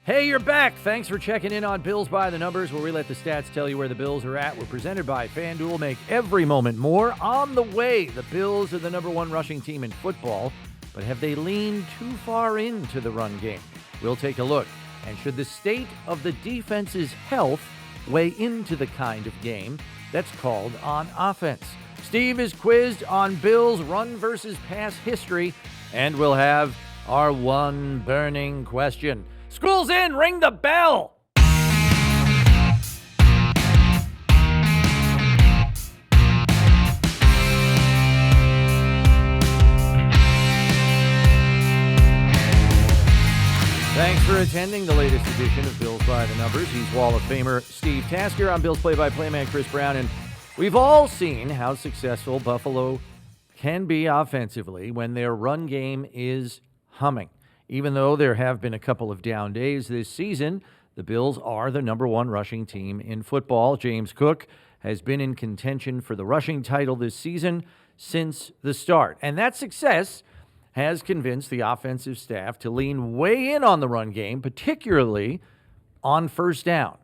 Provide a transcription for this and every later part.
Hey, you're back. Thanks for checking in on Bills by the Numbers, where we let the stats tell you where the Bills are at. We're presented by FanDuel. Make every moment more. On the way, the Bills are the number one rushing team in football, but have they leaned too far into the run game? We'll take a look. And should the state of the defense's health weigh into the kind of game that's called on offense? Steve is quizzed on Bills' run versus pass history, and we'll have our one burning question. School's in! Ring the bell! Thanks for attending the latest edition of Bills by the Numbers. He's Wall of Famer Steve Tasker. I'm Bills play-by-play man Chris Brown, and we've all seen how successful Buffalo can be offensively when their run game is humming. Even though there have been a couple of down days this season, the Bills are the number one rushing team in football. James Cook has been in contention for the rushing title this season since the start. And that success has convinced the offensive staff to lean way in on the run game, particularly on first down.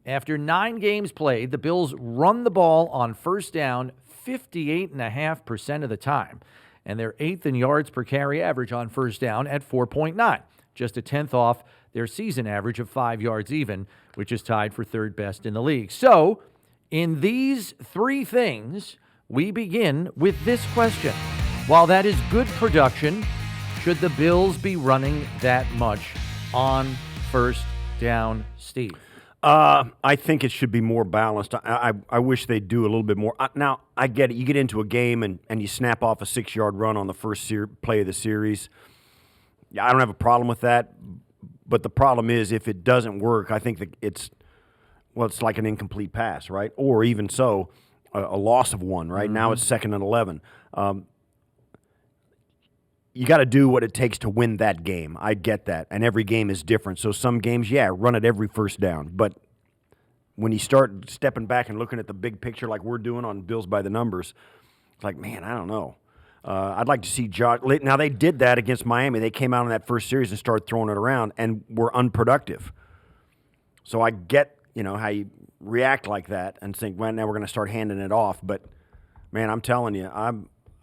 After 9 games played, the Bills run the ball on first down 58.5% of the time. And they're 8th in yards per carry average on first down at 4.9, just a 10th off their season average of 5 yards even, which is tied for third best in the league. So, in these 3 things, we begin with this question. While that is good production, should the Bills be running that much on first down, Steve? I think it should be more balanced. I wish they'd do a little bit more. Now, I get it. You get into a game and you snap off a 6-yard run on the first play of the series. I don't have a problem with that. But the problem is if it doesn't work, I think that it's like an incomplete pass, right? Or even so, a loss of one, right? Mm-hmm. Now it's 2nd and 11. You got to do what it takes to win that game. I get that. And every game is different. So some games, run it every first down. But when you start stepping back and looking at the big picture like we're doing on Bills by the Numbers, it's like, man, I don't know. I'd like to see Josh. Now, they did that against Miami. They came out in that first series and started throwing it around and were unproductive. So I get, how you react like that and think, well, now we're going to start handing it off. But, man, I'm telling you,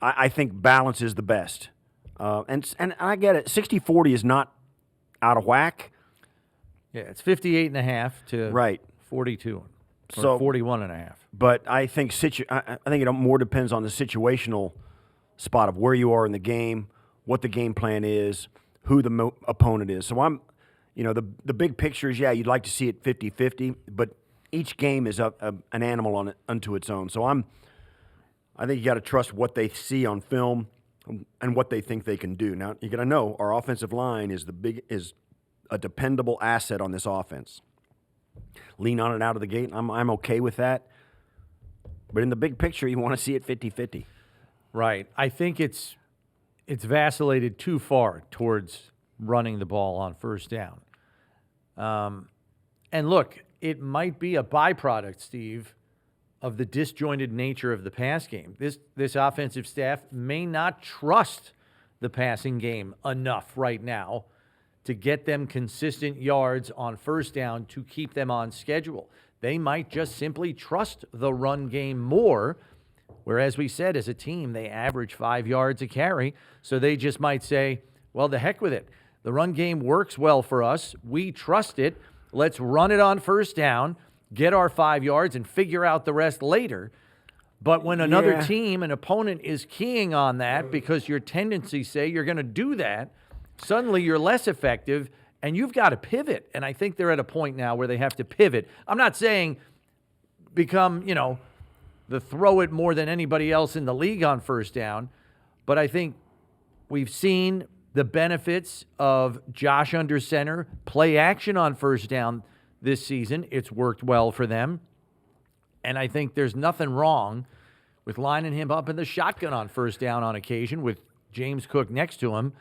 I think balance is the best. And I get it. 60-40 is not out of whack. Yeah, it's 58.5 to 42, or 41.5. But I think it more depends on the situational spot of where you are in the game, what the game plan is, who the opponent is. So I'm, the big picture is, you'd like to see it 50-50, but each game is an animal unto its own. So I think you got to trust what they see on film and what they think they can do. Now, you got to know our offensive line is a dependable asset on this offense. Lean on it out of the gate. I'm okay with that. But in the big picture, you want to see it 50-50. Right. I think it's vacillated too far towards running the ball on first down. And look, it might be a byproduct, Steve, of the disjointed nature of the pass game. This offensive staff may not trust the passing game enough right now to get them consistent yards on first down to keep them on schedule. They might just simply trust the run game more, whereas we said as a team they average 5 yards a carry, so they just might say, well, the heck with it. The run game works well for us. We trust it. Let's run it on first down, get our 5 yards, and figure out the rest later. But when another team, an opponent, is keying on that because your tendencies say you're going to do that, suddenly you're less effective, and you've got to pivot. And I think they're at a point now where they have to pivot. I'm not saying become, the throw it more than anybody else in the league on first down, but I think we've seen the benefits of Josh under center, play action on first down this season. It's worked well for them. And I think there's nothing wrong with lining him up in the shotgun on first down on occasion with James Cook next to him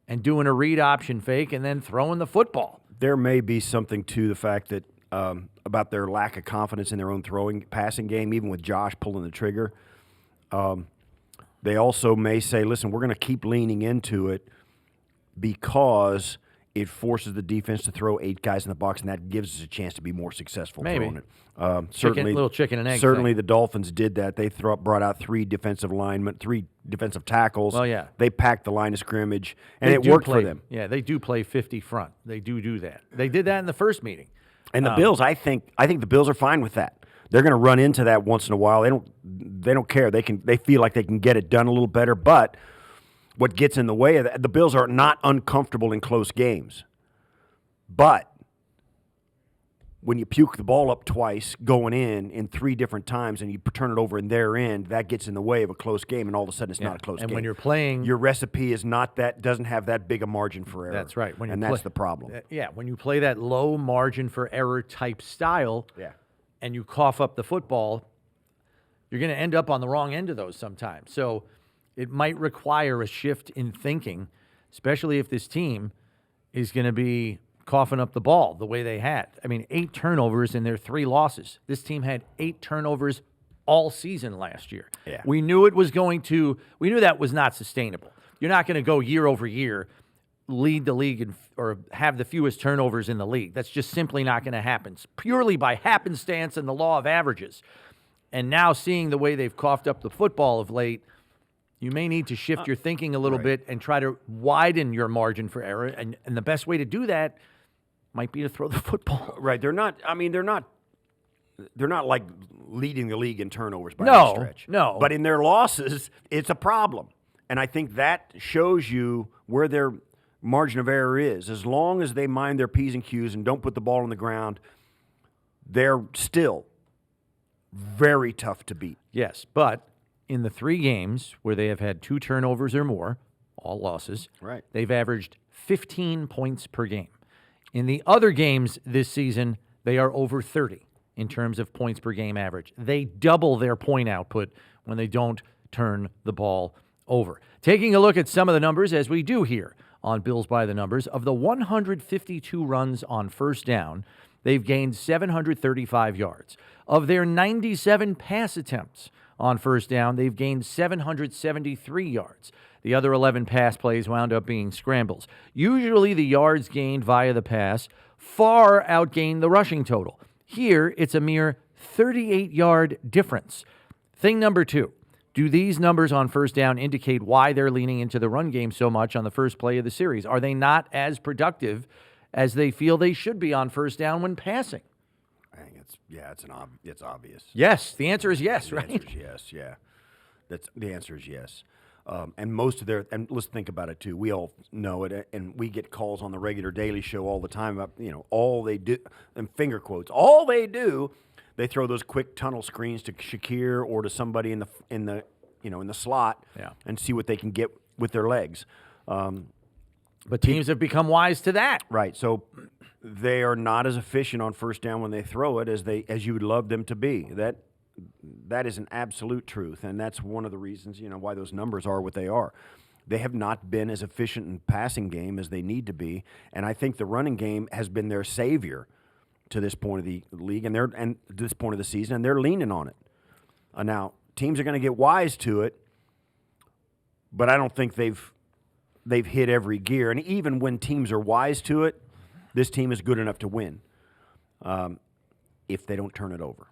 and doing a read option fake and then throwing the football. There may be something to the fact that about their lack of confidence in their own passing game, even with Josh pulling the trigger. They also may say, listen, we're going to keep leaning into it because it forces the defense to throw 8 guys in the box, and that gives us a chance to be more successful Maybe. throwing it. Certainly, little chicken and egg Certainly, thing. the Dolphins did that. They brought out 3 defensive linemen, 3 defensive tackles. Well, yeah. They packed the line of scrimmage, and They it do worked play, for them. Yeah, they do play 50 front. They do that. They did that in the first meeting. And the Bills, I think the Bills are fine with that. They're going to run into that once in a while. They don't care. They feel like they can get it done a little better. But what gets in the way of that, the Bills are not uncomfortable in close games. But when you puke the ball up twice going in 3 different times and you turn it over in their end, that gets in the way of a close game, and all of a sudden it's not a close game. And when you're playing, your recipe is not that, doesn't have that big a margin for error. That's right. That's the problem. Yeah, when you play that low margin for error type style, and you cough up the football, you're going to end up on the wrong end of those sometimes. So it might require a shift in thinking, especially if this team is going to be coughing up the ball the way they had. I mean, 8 turnovers in their 3 losses. This team had 8 turnovers all season last year. Yeah. We knew that was not sustainable. You're not going to go year over year, lead the league or have the fewest turnovers in the league. That's just simply not going to happen. It's purely by happenstance and the law of averages. And now seeing the way they've coughed up the football of late, you may need to shift your thinking a little bit and try to widen your margin for error. And the best way to do that might be to throw the football. Right. They're not like leading the league in turnovers by any stretch. No. But in their losses, it's a problem. And I think that shows you where their margin of error is. As long as they mind their P's and Q's and don't put the ball on the ground, they're still very tough to beat. Yes, but in the 3 games where they have had 2 turnovers or more, all losses, they've averaged 15 points per game. In the other games this season, they are over 30 in terms of points per game average. They double their point output when they don't turn the ball over. Taking a look at some of the numbers, as we do here on Bills by the Numbers, of the 152 runs on first down, they've gained 735 yards. Of their 97 pass attempts on first down, they've gained 773 yards. The other 11 pass plays wound up being scrambles. Usually the yards gained via the pass far outgained the rushing total. Here, it's a mere 38-yard difference. Thing number 2, do these numbers on first down indicate why they're leaning into the run game so much on the first play of the series? Are they not as productive as they feel they should be on first down when passing? I think it's obvious. Yes, the answer is yes, right? The answer is yes, yeah. The answer is yes. And most of and let's think about it too. We all know it, and we get calls on the regular daily show all the time about, all they do, and finger quotes, all they do, they throw those quick tunnel screens to Shakir or to somebody in the slot, and see what they can get with their legs. But teams have become wise to that. Right. So they are not as efficient on first down when they throw it as you would love them to be. That is an absolute truth, and that's one of the reasons, why those numbers are what they are. They have not been as efficient in passing game as they need to be, and I think the running game has been their savior to this point of the league and to this point of the season, and they're leaning on it. Now, teams are going to get wise to it, but I don't think they've hit every gear. And even when teams are wise to it, this team is good enough to win if they don't turn it over.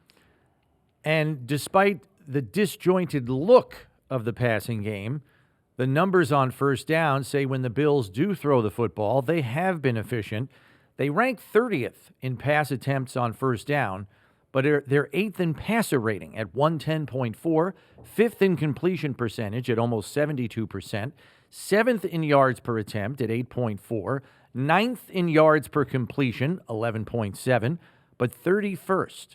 And despite the disjointed look of the passing game, the numbers on first down say when the Bills do throw the football, they have been efficient. They rank 30th in pass attempts on first down, but they're 8th in passer rating at 110.4, 5th in completion percentage at almost 72%, 7th in yards per attempt at 8.4, 9th in yards per completion, 11.7, but 31st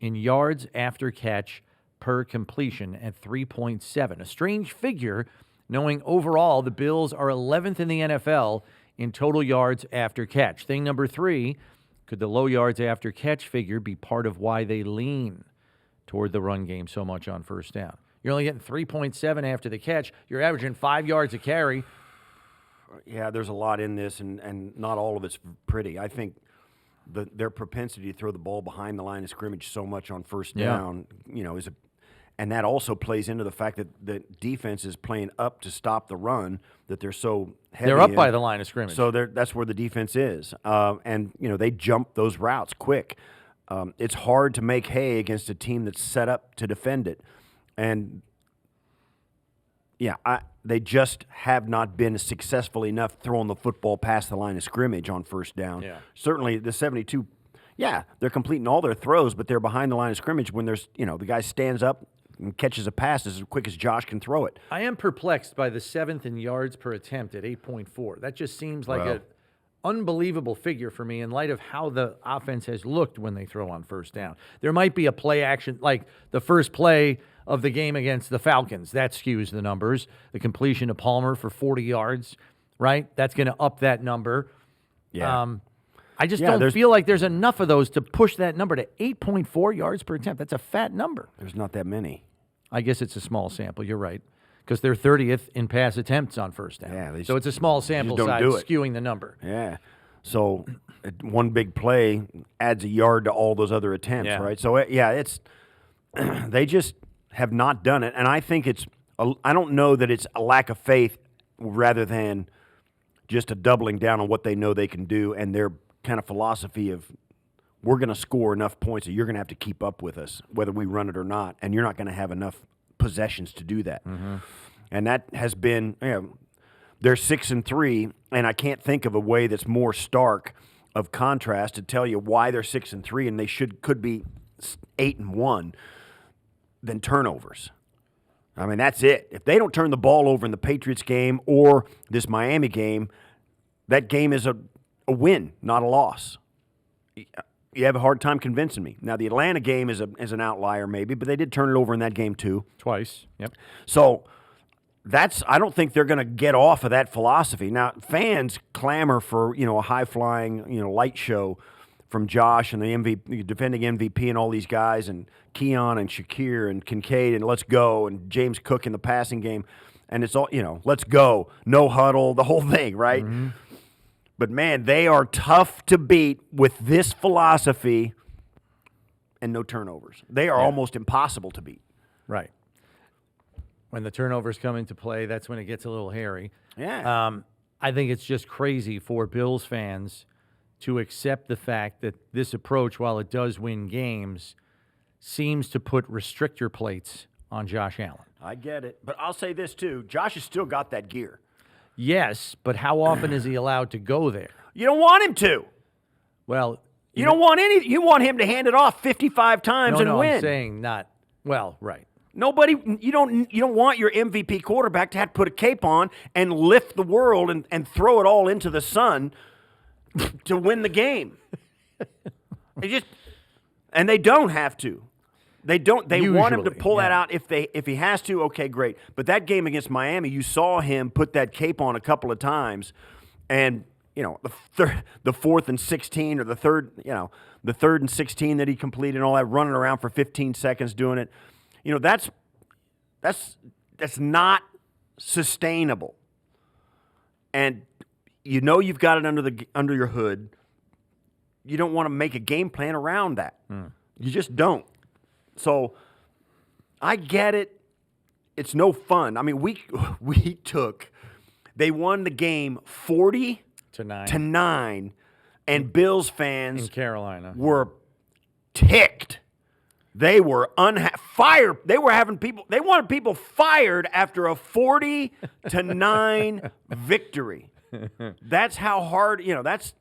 in yards after catch per completion at 3.7. A strange figure, knowing overall the Bills are 11th in the NFL in total yards after catch. Thing number 3, could the low yards after catch figure be part of why they lean toward the run game so much on first down? You're only getting 3.7 after the catch. You're averaging 5 yards a carry. Yeah, there's a lot in this, and not all of it's pretty. I think their propensity to throw the ball behind the line of scrimmage so much on first down, And that also plays into the fact that the defense is playing up to stop the run, that they're so heavy. They're up by the line of scrimmage. So that's where the defense is. And, they jump those routes quick. It's hard to make hay against a team that's set up to defend it. And, they just have not been successful enough throwing the football past the line of scrimmage on first down. Yeah. Certainly the 72, they're completing all their throws, but they're behind the line of scrimmage when there's, the guy stands up and catches a pass as quick as Josh can throw it. I am perplexed by the 7th in yards per attempt at 8.4. That just seems like an unbelievable figure for me in light of how the offense has looked when they throw on first down. There might be a play action, like the first play of the game against the Falcons. That skews the numbers. The completion to Palmer for 40 yards, right? That's going to up that number. Yeah. I just don't feel like there's enough of those to push that number to 8.4 yards per attempt. That's a fat number. There's not that many. I guess it's a small sample. You're right. Because they're 30th in pass attempts on first down. Yeah, so it's a small sample size skewing the number. Yeah. So one big play adds a yard to all those other attempts, right? So, it's they just have not done it. And I think I don't know that it's a lack of faith rather than just a doubling down on what they know they can do and their kind of philosophy of we're going to score enough points that you're going to have to keep up with us, whether we run it or not, and you're not going to have enough possessions to do that. Mm-hmm. And that has been, they're 6-3, and I can't think of a way that's more stark of contrast to tell you why they're 6-3 and they could be 8-1 than turnovers. I mean, that's it. If they don't turn the ball over in the Patriots game or this Miami game, that game is a win, not a loss. You have a hard time convincing me. Now, the Atlanta game is an outlier maybe, but they did turn it over in that game too. Twice, yep. So I don't think they're going to get off of that philosophy. Now, fans clamor for, a high-flying, light show from Josh and the MVP, defending MVP and all these guys and Keon and Shakir and Kincaid and let's go and James Cook in the passing game. And it's all, let's go, no huddle, the whole thing, right? Mm-hmm. But, man, they are tough to beat with this philosophy and no turnovers. They are almost impossible to beat. Right. When the turnovers come into play, that's when it gets a little hairy. Yeah. I think it's just crazy for Bills fans to accept the fact that this approach, while it does win games, seems to put restrictor plates on Josh Allen. I get it. But I'll say this, too. Josh has still got that gear. Yes, but how often is he allowed to go there? You don't want him to. Well, you don't want any. You want him to hand it off 55 times and win. I'm saying not. Well, right. Nobody. You don't want your MVP quarterback to have to put a cape on and lift the world and throw it all into the sun to win the game. And they don't have to. They don't. They want him to pull that out if he has to. Okay, great. But that game against Miami, you saw him put that cape on a couple of times, and the 4th and 16 or the third and 16 that he completed and all that, running around for 15 seconds doing it. That's not sustainable. And you've got it under your hood. You don't want to make a game plan around that. You just don't. So I get it. It's no fun. I mean, they won the game 40-9, and Bills fans in Carolina were ticked. They were fired. They wanted people fired after a 40-9 victory. That's how hard, that's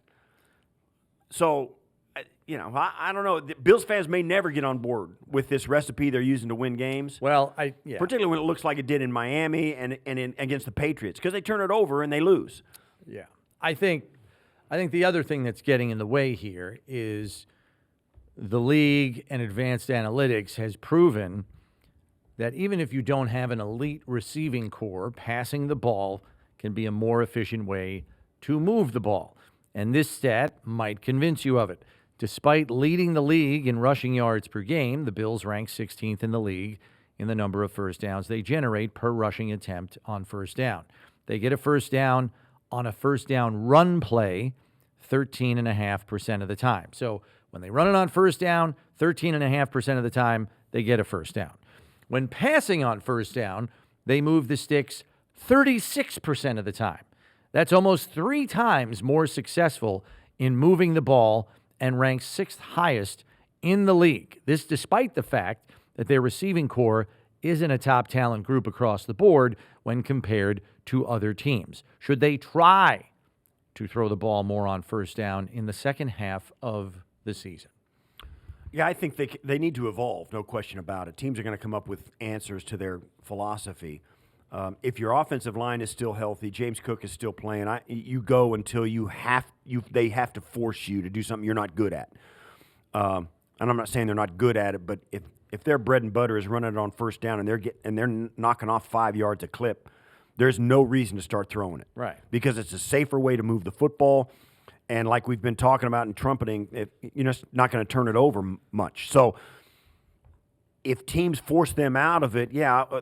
so. I don't know. Bills fans may never get on board with this recipe they're using to win games. Well, particularly when it looks like it did in Miami and against the Patriots, because they turn it over and they lose. Yeah, I think the other thing that's getting in the way here is the league and advanced analytics has proven that even if you don't have an elite receiving core, passing the ball can be a more efficient way to move the ball. And this stat might convince you of it. Despite leading the league in rushing yards per game, the Bills rank 16th in the league in the number of first downs they generate per rushing attempt on first down. They get a first down on a first down run play 13.5% of the time. So when they run it on first down, 13.5% of the time, they get a first down. When passing on first down, they move the sticks 36% of the time. That's almost 3 times more successful in moving the ball and ranks 6th highest in the league. This despite the fact that their receiving core isn't a top talent group across the board when compared to other teams. Should they try to throw the ball more on first down in the second half of the season? Yeah, I think they need to evolve, no question about it. Teams are going to come up with answers to their philosophy. If your offensive line is still healthy, James Cook is still playing, you go until they have to force you to do something you're not good at. And I'm not saying they're not good at it, but if their bread and butter is running it on first down and they're knocking off 5 yards a clip, there's no reason to start throwing it. Right. Because it's a safer way to move the football. And like we've been talking about in trumpeting, you're just not going to turn it over much. So if teams force them out of it,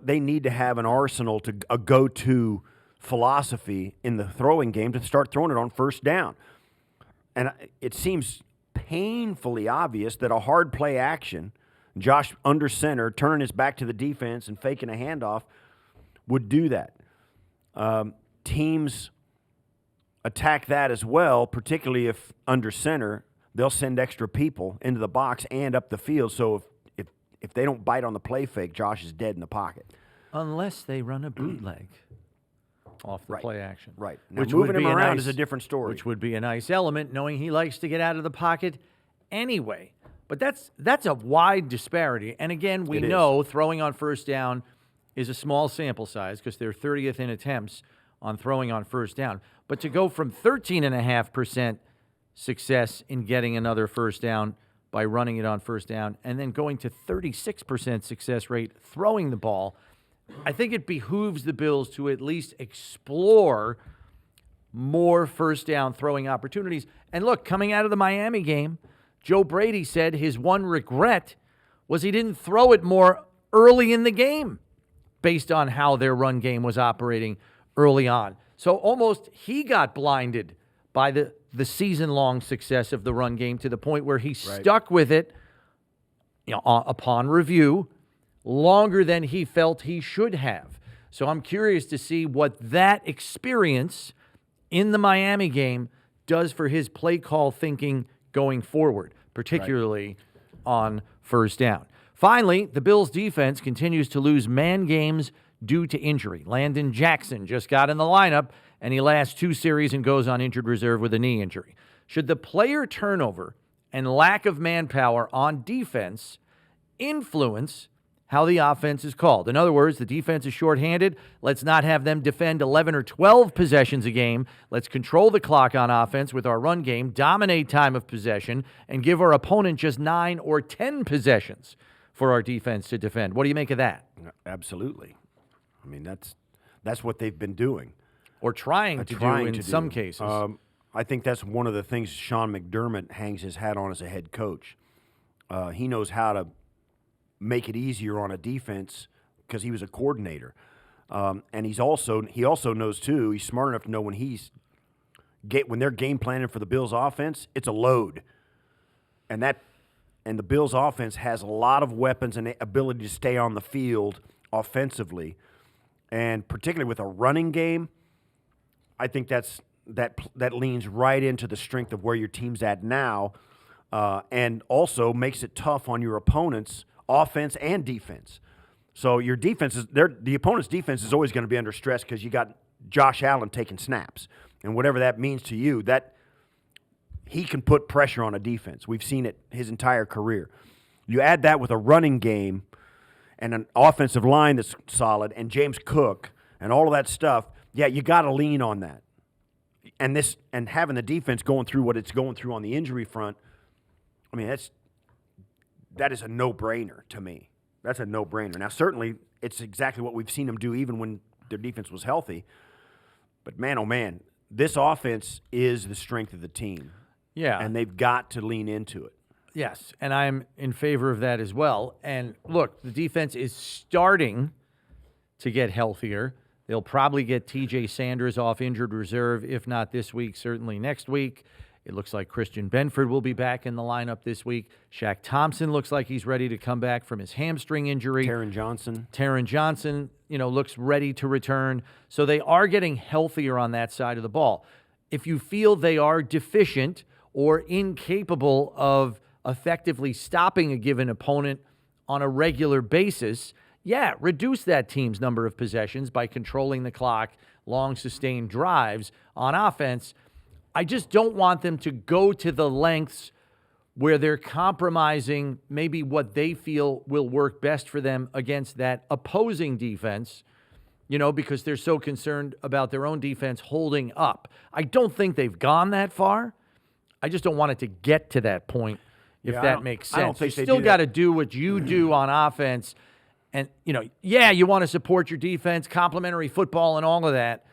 they need to have an arsenal, a go-to philosophy in the throwing game to start throwing it on first down. And it seems painfully obvious that a hard play action, Josh under center, turning his back to the defense and faking a handoff, would do that. Teams attack that as well, particularly if under center, they'll send extra people into the box and up the field. So if they don't bite on the play fake, Josh is dead in the pocket. Unless they run a bootleg off the play action. Right. Now, moving him around is a different story. Which would be a nice element, knowing he likes to get out of the pocket anyway. But that's a wide disparity. And again, we know throwing on first down is a small sample size because they're 30th in attempts on throwing on first down. But to go from 13.5% success in getting another first down by running it on first down and then going to 36% success rate throwing the ball, I think it behooves the Bills to at least explore more first down throwing opportunities. And look, coming out of the Miami game, Joe Brady said his one regret was he didn't throw it more early in the game based on how their run game was operating early on. So almost he got blinded by the season-long success of the run game to the point where he stuck with it, upon review, longer than he felt he should have. So I'm curious to see what that experience in the Miami game does for his play call thinking going forward, particularly on first down. Finally, the Bills' defense continues to lose man games due to injury. Landon Jackson just got in the lineup, and he lasts 2 series and goes on injured reserve with a knee injury. Should the player turnover and lack of manpower on defense influence how the offense is called? In other words, the defense is shorthanded. Let's not have them defend 11 or 12 possessions a game. Let's control the clock on offense with our run game, dominate time of possession, and give our opponent just 9 or 10 possessions for our defense to defend. What do you make of that? Absolutely. I mean, that's what they've been doing. Or trying to do in some cases. I think that's one of the things Sean McDermott hangs his hat on as a head coach. He knows how to make it easier on a defense because he was a coordinator. And he also knows, too, he's smart enough to know when they're game planning for the Bills' offense, it's a load. And the Bills' offense has a lot of weapons and the ability to stay on the field offensively. And particularly with a running game, I think that leans right into the strength of where your team's at now, and also makes it tough on your opponents, offense and defense. So your defense the opponent's defense is always going to be under stress because you got Josh Allen taking snaps, and whatever that means to you, that he can put pressure on a defense. We've seen it his entire career. You add that with a running game and an offensive line that's solid, and James Cook, and all of that stuff, you got to lean on that. And having the defense going through what it's going through on the injury front, I mean, that is a no-brainer to me. That's a no-brainer. Now, certainly, it's exactly what we've seen them do even when their defense was healthy. But, man, oh, man, this offense is the strength of the team. Yeah. And they've got to lean into it. Yes, and I'm in favor of that as well. And look, the defense is starting to get healthier. They'll probably get T.J. Sanders off injured reserve, if not this week, certainly next week. It looks like Christian Benford will be back in the lineup this week. Shaq Thompson looks like he's ready to come back from his hamstring injury. Taron Johnson, looks ready to return. So they are getting healthier on that side of the ball. If you feel they are deficient or incapable of effectively stopping a given opponent on a regular basis, reduce that team's number of possessions by controlling the clock, long sustained drives on offense. I just don't want them to go to the lengths where they're compromising maybe what they feel will work best for them against that opposing defense, because they're so concerned about their own defense holding up. I don't think they've gone that far. I just don't want it to get to that point, if that makes sense. I don't think you still got to do what you do on offense. And, you want to support your defense, complementary football and all of that,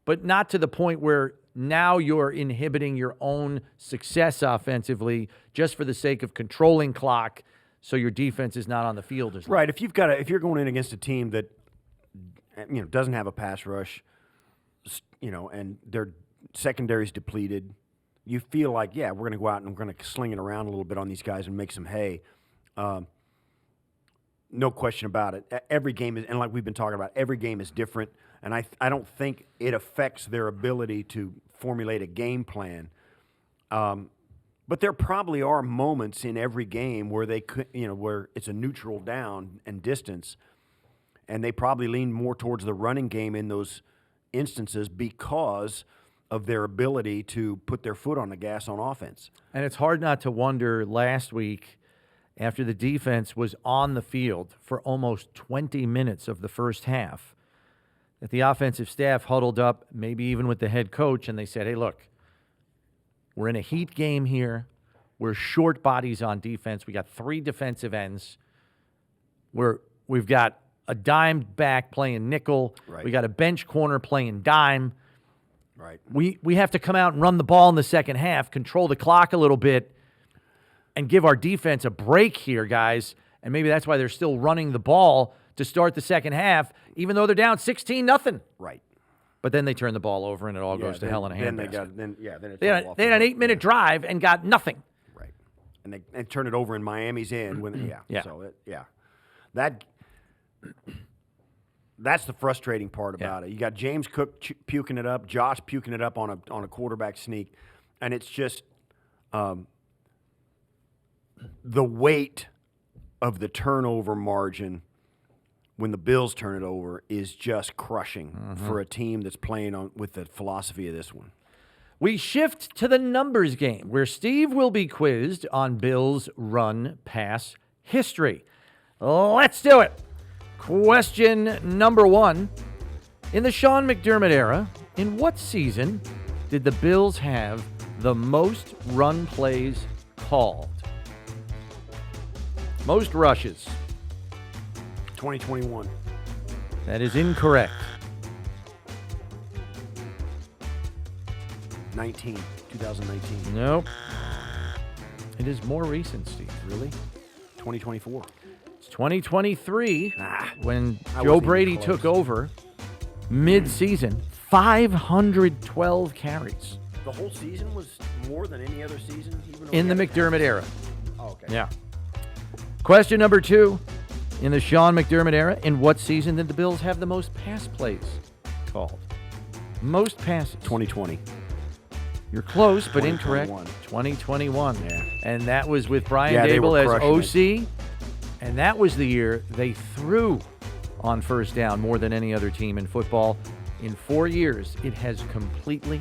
but not to the point where now you're inhibiting your own success offensively just for the sake of controlling clock so your defense is not on the field as long. Right. If you're going in against a team that doesn't have a pass rush, and their secondary's depleted, you feel like, we're going to go out and we're going to sling it around a little bit on these guys and make some hay. No question about it. Every game is, and like we've been talking about, every game is different, and I don't think it affects their ability to formulate a game plan. But there probably are moments in every game where they could, where it's a neutral down and distance, and they probably lean more towards the running game in those instances because of their ability to put their foot on the gas on offense. And it's hard not to wonder last week, after the defense was on the field for almost 20 minutes of the first half, that the offensive staff huddled up, maybe even with the head coach, and they said, hey, look, we're in a heat game here. We're short bodies on defense. We got 3 defensive ends. We've got a dime back playing nickel. Right. We got a bench corner playing dime. Right. We have to come out and run the ball in the second half, control the clock a little bit, and give our defense a break here, guys. And maybe that's why they're still running the ball to start the second half, even though they're down 16-0. Right. But then they turn the ball over and it all goes to hell in a handbasket. Then They had an 8-minute drive and got nothing. Right. And they turn it over in Miami's end when That's the frustrating part about it. You got James Cook puking it up, Josh puking it up on a quarterback sneak, and it's just the weight of the turnover margin when the Bills turn it over is just crushing for a team that's playing with the philosophy of this one. We shift to the numbers game, where Steve will be quizzed on Bills' run-pass history. Let's do it. Question number 1. In the Sean McDermott era, in what season did the Bills have the most run plays called? Most rushes. 2021. That is incorrect. 2019. Nope. It is more recent, Steve. Really? 2024. It's 2023 when I Joe wasn't Brady even close. took over mid-season. 512 carries The whole season was more than any other season? Even in the McDermott era. Oh, okay. Yeah. Question number 2. In the Sean McDermott era, in what season did the Bills have the most pass plays called? Most passes. 2020. You're close, but incorrect. 2021. 2021. Yeah. And that was with Brian they were Dable as crushing OC. And that was the year they threw on first down more than any other team in football. In 4 years, it has completely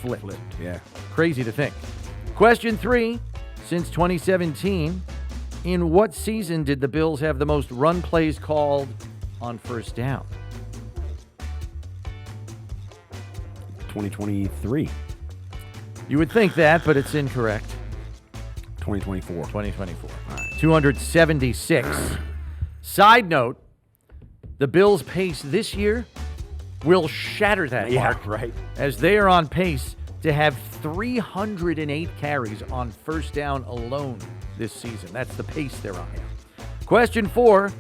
flipped. Yeah. Crazy to think. Question 3. Since 2017, in what season did the Bills have the most run plays called on first down? 2023. You would think that, but it's incorrect. 2024. 2024. 276. Side note, the Bills' pace this year will shatter that mark, right. as they are on pace to have 308 carries on first down alone this season. That's the pace they're on. Question 4.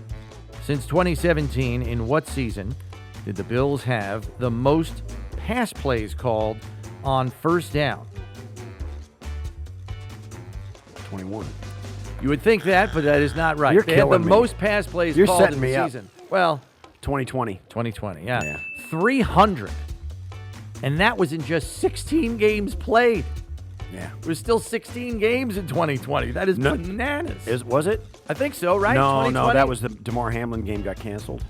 Since 2017, in what season did the Bills have the most pass plays called on first down? 2021. You would think that, but that is not right. You're They had the killing me. most pass plays You're called setting in the me up. season. Well, 2020. 2020, yeah. Yeah. 300. And that was in just 16 games played. Yeah. It was still 16 games in 2020. That is No- bananas. Was it? I think so, right? No, 2020? that was the DeMar Hamlin game got canceled.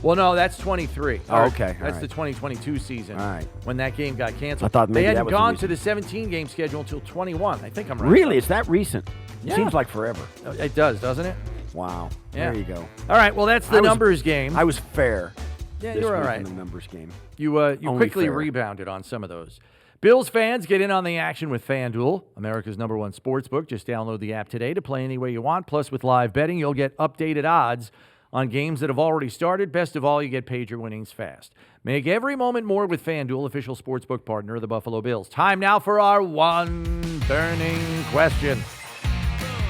Well, no, that's 23. Oh, Or okay, all That's right. the 2022 season. All right. When that game got canceled. I thought maybe they hadn't that was the gone reason. to the 17-game schedule until 21. I think I'm right. Really? It's that recent? Yeah. Seems like forever. It does, doesn't it? Wow. Yeah. There you go. All right, well, that's the I was- numbers game. I was fair. Yeah, this you're all week right. in the numbers game. You Only quickly fair. rebounded on some of those. Bills fans, get in on the action with FanDuel, America's #1 sportsbook. Just download the app today to play any way you want. Plus, with live betting, you'll get updated odds on games that have already started. Best of all, you get paid your winnings fast. Make every moment more with FanDuel, official sportsbook partner of the Buffalo Bills. Time now for our one burning question.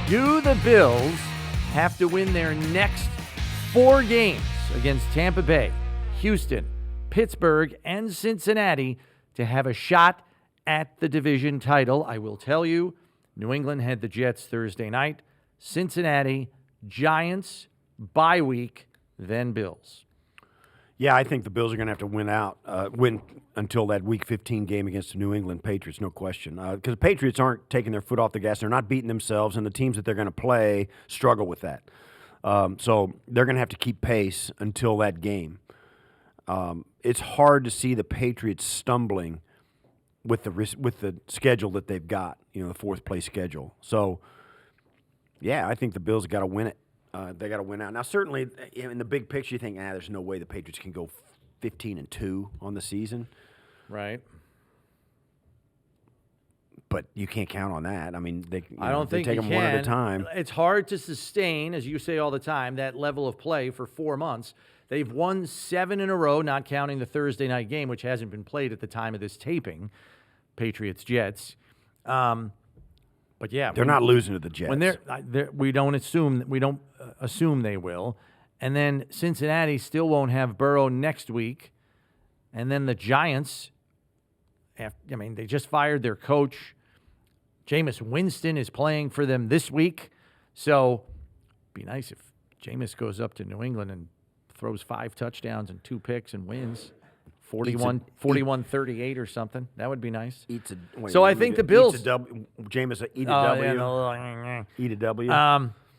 Do the Bills have to win their next 4 games against Tampa Bay, Houston, Pittsburgh, and Cincinnati to have a shot at the division title? I will tell you, New England had the Jets Thursday night, Cincinnati, Giants, bye week, then Bills. Yeah, I think the Bills are going to have to win until that Week 15 game against the New England Patriots, no question. Because the Patriots aren't taking their foot off the gas. They're not beating themselves, and the teams that they're going to play struggle with that. So they're going to have to keep pace until that game. It's hard to see the Patriots stumbling with the schedule that they've got, the fourth place schedule. So, yeah, I think the Bills got to win it. They got to win out. Now, certainly, in the big picture, you think, there's no way the Patriots can go 15-2 on the season. Right. But you can't count on that. I mean, I don't think they take you them one at a can. time. It's hard to sustain, as you say all the time, that level of play for 4 months. They've won 7 in a row, not counting the Thursday night game, which hasn't been played at the time of this taping. Patriots-Jets. But yeah, They're not losing to the Jets. when we don't assume they will. And then Cincinnati still won't have Burrow next week. And then the Giants, they just fired their coach. Jameis Winston is playing for them this week. So it'd be nice if Jameis goes up to New England and throws 5 touchdowns and 2 picks and wins 41-38 or something. That would be nice. So I think the Bills- Jameis eat a Oh, W. yeah, Eat a W.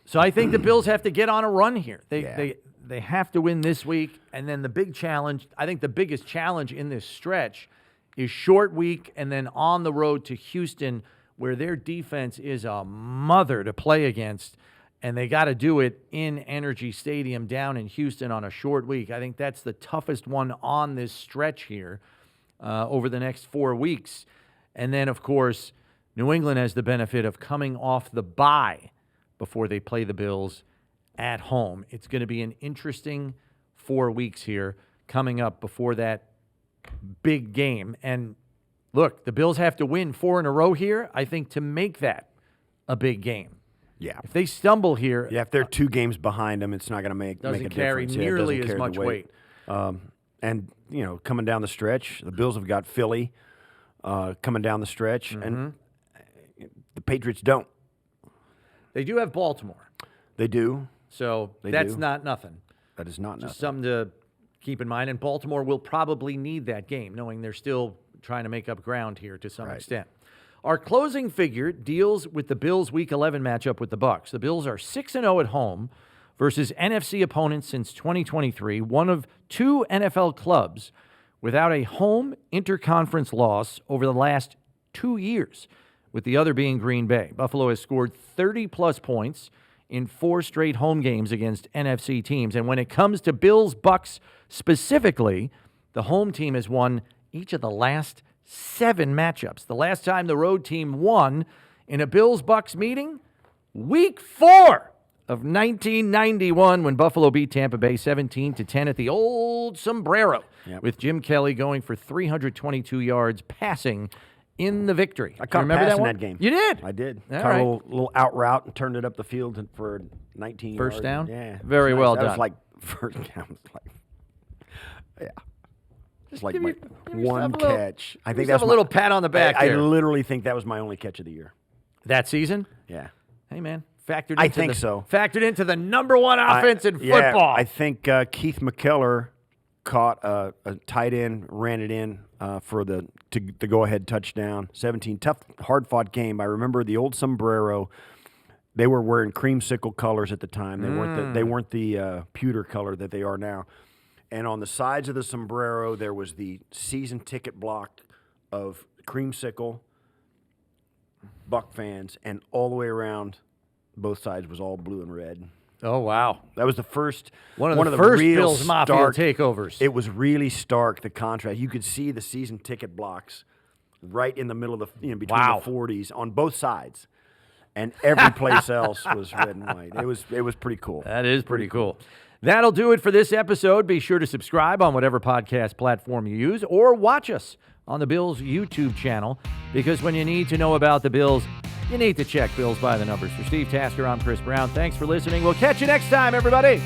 So I think the Bills have to get on a run here. Yeah. They have to win this week. And then the big challenge, I think the biggest challenge in this stretch is short week and then on the road to Houston, where their defense is a mother to play against. And they got to do it in Energy Stadium down in Houston on a short week. I think that's the toughest one on this stretch here over the next 4 weeks. And then, of course, New England has the benefit of coming off the bye before they play the Bills at home. It's going to be an interesting 4 weeks here coming up before that big game. And look, the Bills have to win 4 in a row here, I think, to make that a big game. Yeah. If they stumble here, Yeah, if they're 2 games behind them, it's not going to make a doesn't carry difference. Yeah, it nearly doesn't as carry much the weight. And, coming down the stretch, the Bills have got Philly coming down the stretch, and the Patriots don't. They do have Baltimore, They do. so They that's do. not nothing. That is not Just nothing. something to keep in mind. And Baltimore will probably need that game, knowing they're still trying to make up ground here to some Right. extent. Our closing figure deals with the Bills' Week 11 matchup with the Bucs. The Bills are 6-0 at home versus NFC opponents since 2023, one of 2 NFL clubs without a home interconference loss over the last 2 years, with the other being Green Bay. Buffalo has scored 30-plus points in 4 straight home games against NFC teams. And when it comes to Bills-Bucs specifically, the home team has won each of the last 7 matchups. The last time the road team won in a Bills-Bucs meeting, Week 4 of 1991, when Buffalo beat Tampa Bay 17-10 at the old Sombrero, with Jim Kelly going for 322 yards passing in the victory. I caught You remember a pass that in one? that game. You did? I did. All Caught right. a little out route and turned it up the field for 19 First yards. down? Yeah. Very It was well nice. That done. was like first down. Was like, yeah. Just like Give my yourself a little- catch. I give think yourself that's a little pat on the back I there. literally think that was my only catch of the year. That season? Yeah. Hey, man. Factored I into think so. Factored into the number one offense in Yeah, football. I think Keith McKellar caught a tight end, ran it in for the go-ahead touchdown. 17, tough, hard-fought game. I remember the old sombrero. They were wearing creamsicle colors at the time. They weren't the pewter color that they are now. And on the sides of the sombrero, there was the season ticket block of creamsicle Buck fans, and all the way around, both sides was all blue and red. Oh, wow. That was the first One of the first real Bills Mafia stark takeovers. It was really stark, the contrast. You could see the season ticket blocks right in the middle of the between Wow. the 40s on both sides, and every place else was red and white. It was pretty cool. That is pretty cool. That'll do it for this episode. Be sure to subscribe on whatever podcast platform you use, or watch us on the Bills YouTube channel, because when you need to know about the Bills, you need to check Bills by the Numbers. For Steve Tasker, I'm Chris Brown. Thanks for listening. We'll catch you next time, everybody.